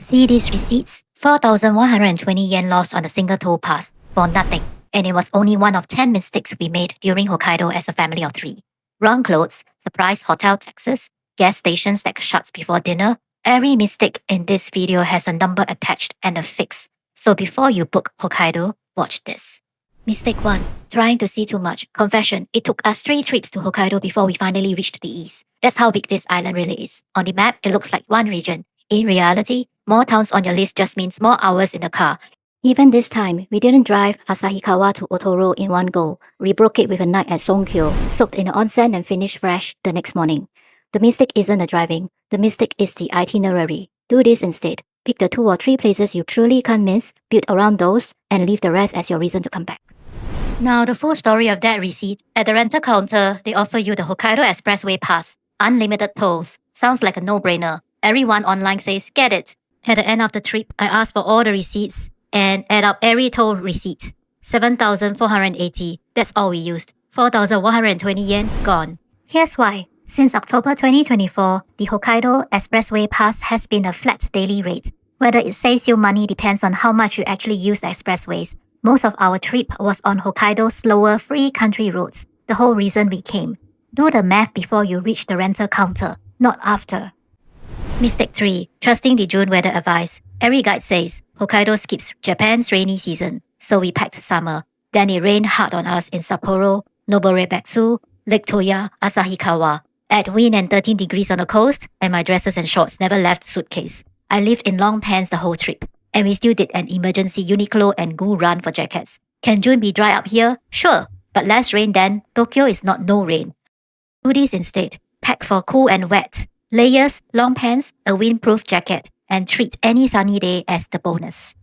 See these receipts? 4,120 yen lost on a single toll pass for nothing. And it was only one of 10 mistakes we made during Hokkaido as a family of three. Wrong clothes, surprise hotel taxes, gas stations that shuts before dinner. Every mistake in this video has a number attached and a fix. So before you book Hokkaido, watch this. Mistake 1. Trying to see too much. Confession, it took us 3 trips to Hokkaido before we finally reached the east. That's how big this island really is. On the map, it looks like one region. In reality, more towns on your list just means more hours in the car. Even this time, we didn't drive Asahikawa to Otoro in one go. We broke it with a night at Songkyo, soaked in the onsen and finished fresh the next morning. The mistake isn't the driving, the mistake is the itinerary. Do this instead. Pick the 2 or 3 places you truly can't miss, build around those, and leave the rest as your reason to come back. Now, the full story of that receipt. At the rental counter, they offer you the Hokkaido Expressway Pass. Unlimited tolls. Sounds like a no-brainer. Everyone online says, get it. At the end of the trip, I asked for all the receipts and add up every toll receipt. 7,480. That's all we used. 4,120 yen gone. Here's why. Since October 2024, the Hokkaido Expressway Pass has been a flat daily rate. Whether it saves you money depends on how much you actually use the expressways. Most of our trip was on Hokkaido's slower free country roads. The whole reason we came. Do the math before you reach the rental counter, not after. Mistake 3. Trusting the June weather advice. Every guide says Hokkaido skips Japan's rainy season, so we packed summer. Then it rained hard on us in Sapporo, Noborebetsu, Lake Toya, Asahikawa. Add wind and 13 degrees on the coast, and my dresses and shorts never left suitcase. I lived in long pants the whole trip, and we still did an emergency Uniqlo and GU run for jackets. Can June be dry up here? Sure, but less rain then. Tokyo is not no rain. Do this instead. Pack for cool and wet. Layers, long pants, a windproof jacket, and treat any sunny day as the bonus.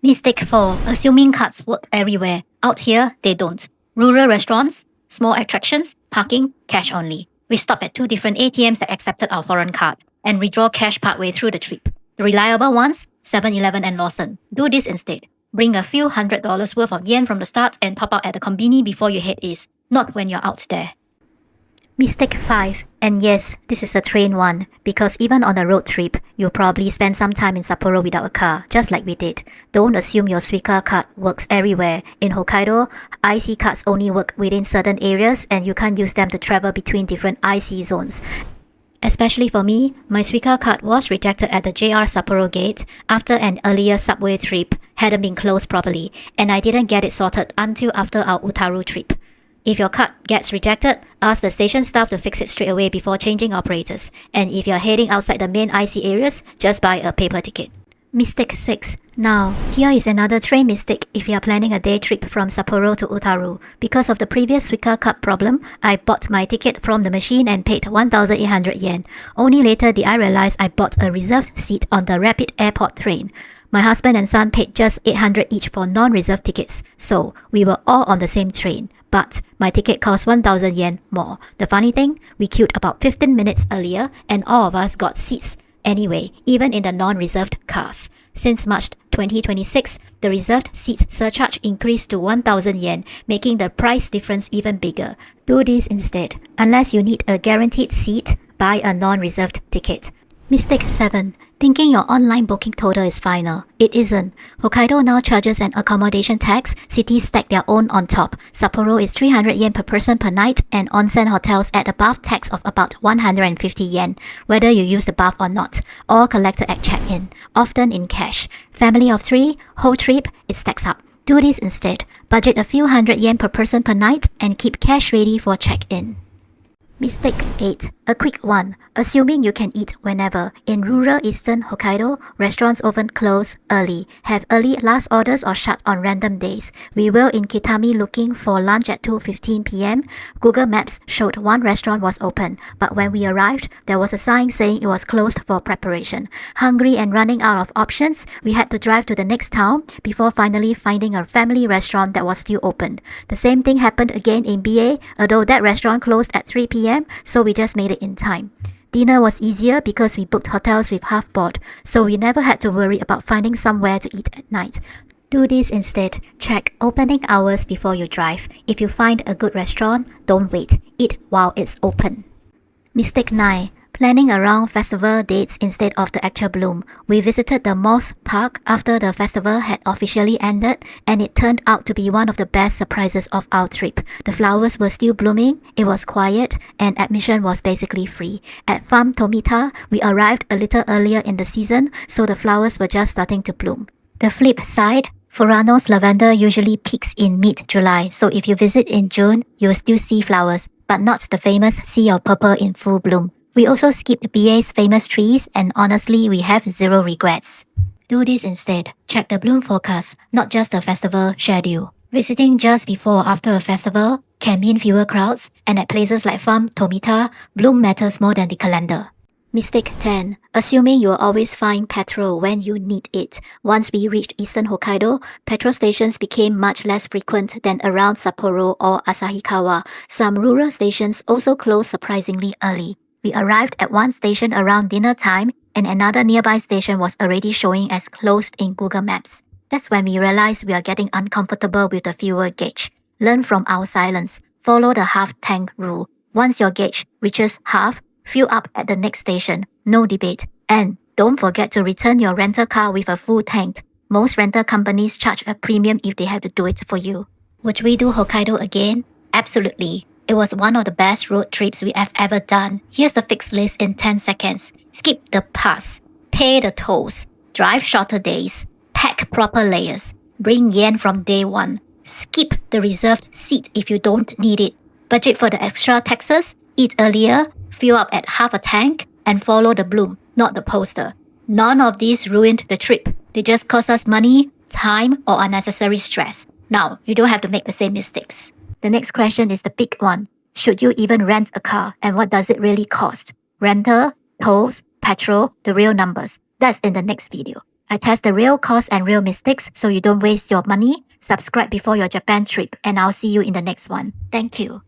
Mistake 4. Assuming cards work everywhere. Out here, they don't. Rural restaurants, small attractions, parking, cash only. We stopped at 2 different ATMs that accepted our foreign card and withdraw cash partway through the trip. The reliable ones, 7-Eleven and Lawson. Do this instead. Bring a few $100 worth of yen from the start and top out at the conveni before you head east, not when you're out there. Mistake 5. And yes, this is a train one, because even on a road trip, you'll probably spend some time in Sapporo without a car, just like we did. Don't assume your Suica card works everywhere. In Hokkaido, IC cards only work within certain areas and you can't use them to travel between different IC zones. Especially for me, my Suica card was rejected at the JR Sapporo gate after an earlier subway trip hadn't been closed properly, and I didn't get it sorted until after our Utaru trip. If your card gets rejected, ask the station staff to fix it straight away before changing operators. And if you're heading outside the main IC areas, just buy a paper ticket. Mistake 6. Now, here is another train mistake if you are planning a day trip from Sapporo to Utaru. Because of the previous Suica card problem, I bought my ticket from the machine and paid 1,800 yen. Only later did I realize I bought a reserved seat on the Rapid Airport train. My husband and son paid just 800 each for non-reserved tickets, so we were all on the same train. But my ticket cost 1,000 yen more. The funny thing, we queued about 15 minutes earlier and all of us got seats anyway, even in the non-reserved cars. Since March 2026, the reserved seats surcharge increased to 1,000 yen, making the price difference even bigger. Do this instead. Unless you need a guaranteed seat, buy a non-reserved ticket. Mistake 7. Thinking your online booking total is final. It isn't. Hokkaido now charges an accommodation tax. Cities stack their own on top. Sapporo is 300 yen per person per night, and onsen hotels add a bath tax of about 150 yen, whether you use the bath or not. All collected at check-in, often in cash. Family of 3, whole trip, it stacks up. Do this instead. Budget a few hundred yen per person per night and keep cash ready for check-in. Mistake 8. A quick one. Assuming you can eat whenever. In rural eastern Hokkaido, restaurants often close early, have early last orders or shut on random days. We were in Kitami looking for lunch at 2:15 p.m. Google Maps showed one restaurant was open, but when we arrived, there was a sign saying it was closed for preparation. Hungry and running out of options, we had to drive to the next town before finally finding a family restaurant that was still open. The same thing happened again in BA, although that restaurant closed at 3 p.m, so we just made it in time. Dinner was easier because we booked hotels with half board, so we never had to worry about finding somewhere to eat at night. Do this instead. Check opening hours before you drive. If you find a good restaurant, don't wait. Eat while it's open. Mistake 9. Planning around festival dates instead of the actual bloom, we visited the Moss Park after the festival had officially ended, and it turned out to be one of the best surprises of our trip. The flowers were still blooming, it was quiet, and admission was basically free. At Farm Tomita, we arrived a little earlier in the season, so the flowers were just starting to bloom. The flip side, Furano's lavender usually peaks in mid-July, so if you visit in June, you'll still see flowers, but not the famous sea of purple in full bloom. We also skipped BA's famous trees, and honestly, we have zero regrets. Do this instead. Check the bloom forecast, not just the festival schedule. Visiting just before or after a festival can mean fewer crowds, and at places like Farm Tomita, bloom matters more than the calendar. Mistake 10. Assuming you'll always find petrol when you need it. Once we reached eastern Hokkaido, petrol stations became much less frequent than around Sapporo or Asahikawa. Some rural stations also closed surprisingly early. We arrived at one station around dinner time, and another nearby station was already showing as closed in Google Maps. That's when we realized we are getting uncomfortable with the fuel gauge. Learn from our silence. Follow the half-tank rule. Once your gauge reaches half, fill up at the next station. No debate. And don't forget to return your rental car with a full tank. Most rental companies charge a premium if they have to do it for you. Would we do Hokkaido again? Absolutely. It was one of the best road trips we have ever done. Here's a fixed list in 10 seconds. Skip the pass. Pay the tolls. Drive shorter days. Pack proper layers. Bring yen from day one. Skip the reserved seat if you don't need it. Budget for the extra taxes. Eat earlier. Fill up at half a tank. And follow the bloom, not the poster. None of these ruined the trip. They just cost us money, time, or unnecessary stress. Now, you don't have to make the same mistakes. The next question is the big one. Should you even rent a car, and what does it really cost? Rental, tolls, petrol, the real numbers. That's in the next video. I test the real costs and real mistakes so you don't waste your money. Subscribe before your Japan trip, and I'll see you in the next one. Thank you.